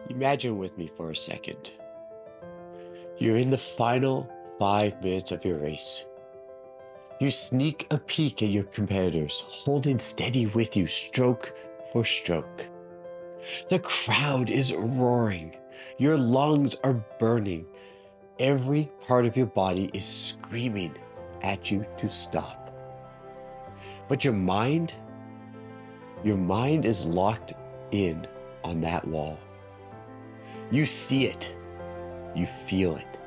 Imagine with me for a second. You're in the final 5 minutes of your race. You sneak a peek at your competitors, holding steady with you stroke for stroke. The crowd is roaring. Your lungs are burning. Every part of your body is screaming at you to stop. But your mind is locked in on that wall. You see it. You feel it.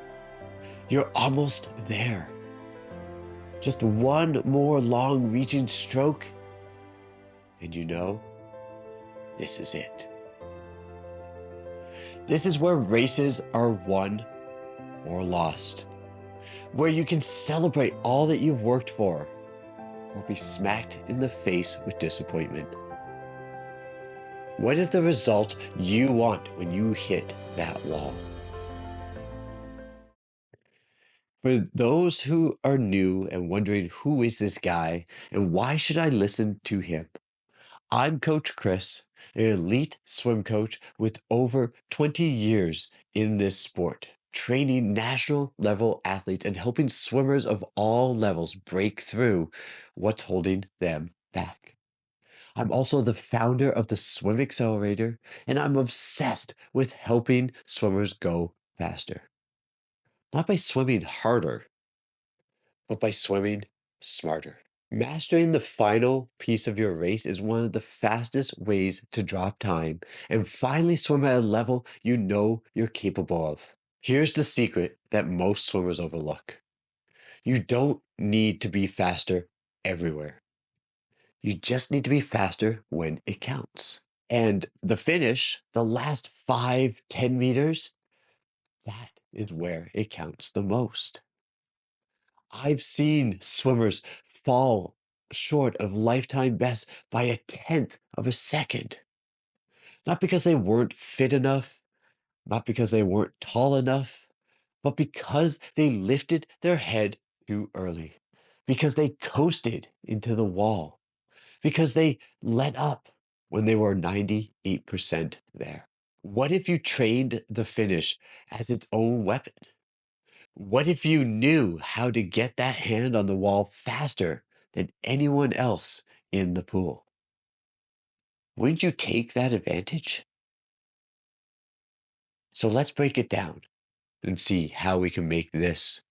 You're almost there. Just one more long reaching stroke, and you know, this is it. This is where races are won or lost, where you can celebrate all that you've worked for, or be smacked in the face with disappointment. What is the result you want when you hit that wall? For those who are new and wondering who is this guy and why should I listen to him? I'm Coach Chris, an elite swim coach with over 20 years in this sport, training national level athletes and helping swimmers of all levels break through what's holding them back. I'm also the founder of the Swim Accelerator, and I'm obsessed with helping swimmers go faster. Not by swimming harder, but by swimming smarter. Mastering the final piece of your race is one of the fastest ways to drop time and finally swim at a level you know you're capable of. Here's the secret that most swimmers overlook. You don't need to be faster everywhere. You just need to be faster when it counts. And the finish, the last 5, 10 meters, that is where it counts the most. I've seen swimmers fall short of lifetime bests by a tenth of a second. Not because they weren't fit enough, not because they weren't tall enough, but because they lifted their head too early, because they coasted into the wall, because they let up when they were 98% there. What if you trained the finish as its own weapon? What if you knew how to get that hand on the wall faster than anyone else in the pool? Wouldn't you take that advantage? So let's break it down and see how we can make this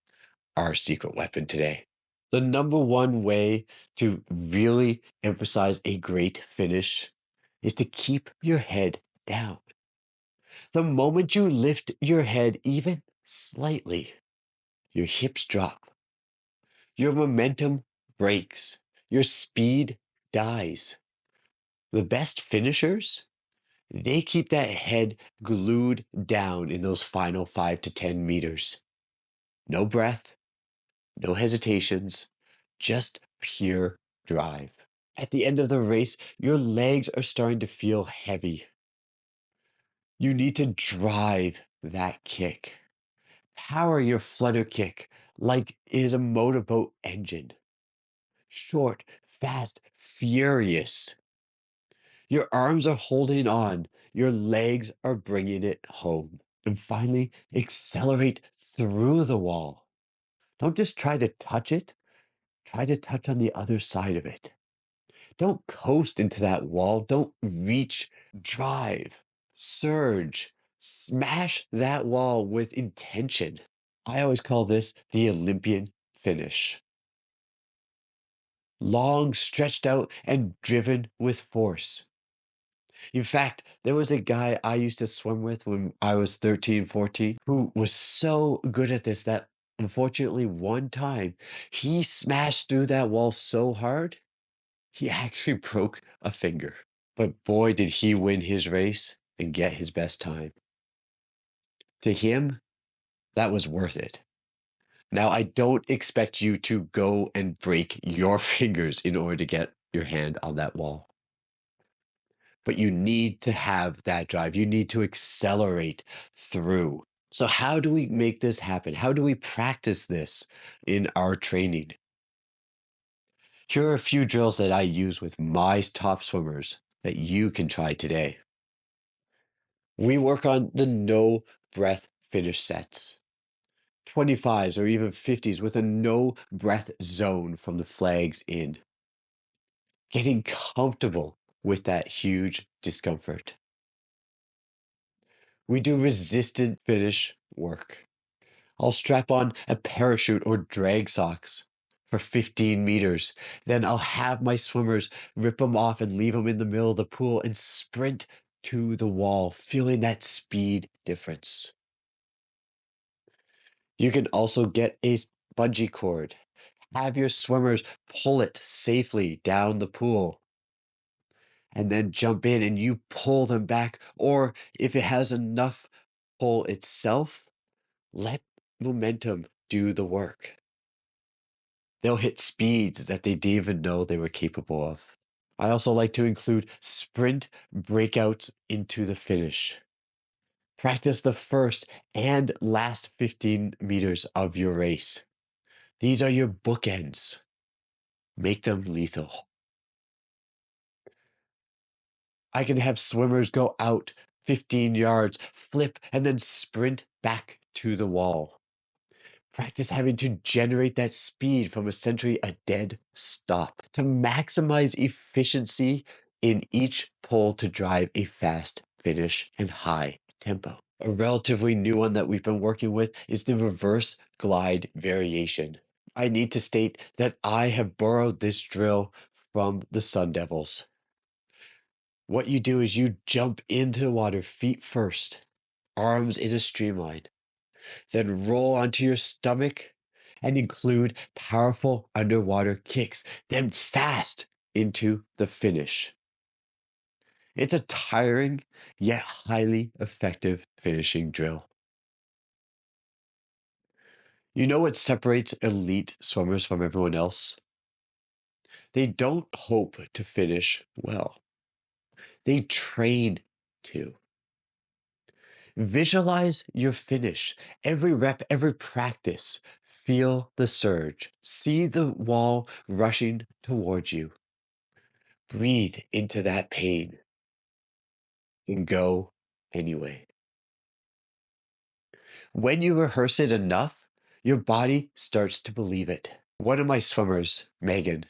our secret weapon today. The number one way to really emphasize a great finish is to keep your head down. The moment you lift your head even slightly, your hips drop, your momentum breaks, your speed dies. The best finishers, they keep that head glued down in those final 5 to 10 meters. No breath, no hesitations, just pure drive. At the end of the race, your legs are starting to feel heavy. You need to drive that kick. Power your flutter kick like it is a motorboat engine. Short, fast, furious. Your arms are holding on. Your legs are bringing it home. And finally, accelerate through the wall. Don't just try to touch it. Try to touch on the other side of it. Don't coast into that wall. Don't reach, drive, surge, smash that wall with intention. I always call this the Olympian finish. Long, stretched out, and driven with force. In fact, there was a guy I used to swim with when I was 13, 14, who was so good at this that unfortunately one time he smashed through that wall so hard, he actually broke a finger. But boy, did he win his race and get his best time. To him, that was worth it. Now, I don't expect you to go and break your fingers in order to get your hand on that wall. But you need to have that drive. You need to accelerate through. So, how do we make this happen? How do we practice this in our training? Here are a few drills that I use with my top swimmers that you can try today. We work on the no breath finish sets. 25s or even 50s with a no breath zone from the flags in. Getting comfortable with that huge discomfort. We do resistant finish work. I'll strap on a parachute or drag socks for 15 meters. Then I'll have my swimmers rip them off and leave them in the middle of the pool and sprint to the wall, feeling that speed difference. You can also get a bungee cord. Have your swimmers pull it safely down the pool and then jump in and you pull them back. Or if it has enough pull itself, let momentum do the work. They'll hit speeds that they didn't even know they were capable of. I also like to include sprint breakouts into the finish. Practice the first and last 15 meters of your race. These are your bookends. Make them lethal. I can have swimmers go out 15 yards, flip, and then sprint back to the wall. Practice having to generate that speed from essentially a dead stop to maximize efficiency in each pull to drive a fast finish and high tempo. A relatively new one that we've been working with is the reverse glide variation. I need to state that I have borrowed this drill from the Sun Devils. What you do is you jump into the water feet first, arms in a streamline, then roll onto your stomach and include powerful underwater kicks, then fast into the finish. It's a tiring yet highly effective finishing drill. You know what separates elite swimmers from everyone else? They don't hope to finish well. They train to. Visualize your finish. Every rep, every practice. Feel the surge. See the wall rushing towards you. Breathe into that pain and go anyway. When you rehearse it enough, your body starts to believe it. One of my swimmers, Megan,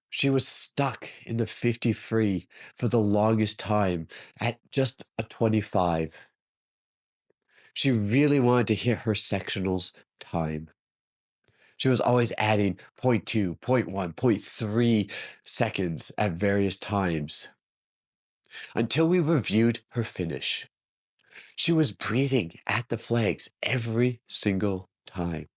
she was stuck in the 50 free for the longest time at just a 25. She really wanted to hit her sectionals time. She was always adding point 0.2, point 0.1, point 0.3 seconds at various times until we reviewed her finish. She was breathing at the flags every single time.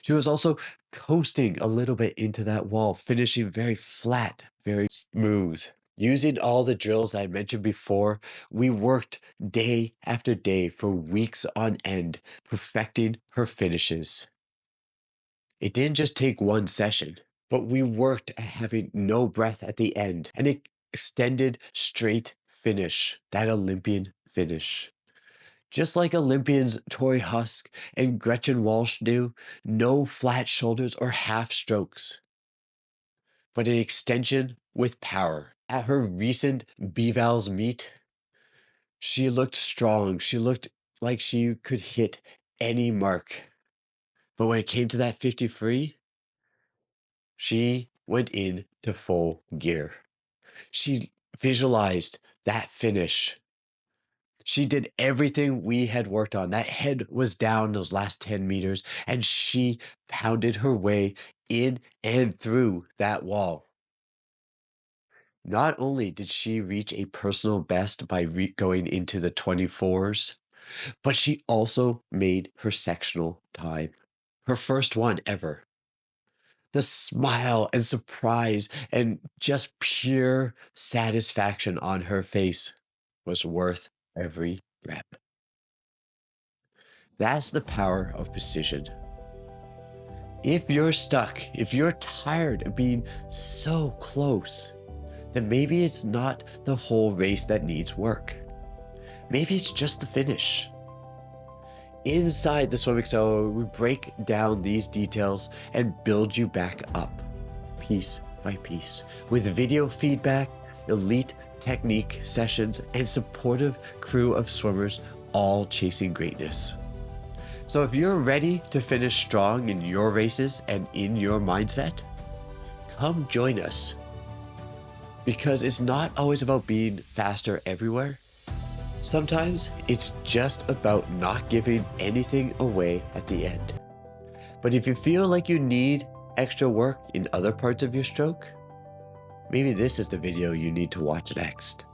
She was also coasting a little bit into that wall, finishing very flat, very smooth. Using all the drills I mentioned before, we worked day after day for weeks on end, perfecting her finishes. It didn't just take one session, but we worked at having no breath at the end, an extended straight finish, that Olympian finish. Just like Olympians Tori Husk and Gretchen Walsh do, no flat shoulders or half strokes, but an extension with power. At her recent BVALs meet, she looked strong. She looked like she could hit any mark. But when it came to that 50 free, she went into full gear. She visualized that finish. She did everything we had worked on. That head was down those last 10 meters, and she pounded her way in and through that wall. Not only did she reach a personal best by going into the 24s, but she also made her sectional time. Her first one ever. The smile and surprise and just pure satisfaction on her face was worth every rep. That's the power of precision. If you're stuck, if you're tired of being so close, then maybe it's not the whole race that needs work. Maybe it's just the finish. Inside the Swim Accelerator, we break down these details and build you back up, piece by piece, with video feedback, elite technique sessions, and supportive crew of swimmers all chasing greatness. So if you're ready to finish strong in your races and in your mindset, come join us. Because it's not always about being faster everywhere. Sometimes it's just about not giving anything away at the end. But if you feel like you need extra work in other parts of your stroke, maybe this is the video you need to watch next.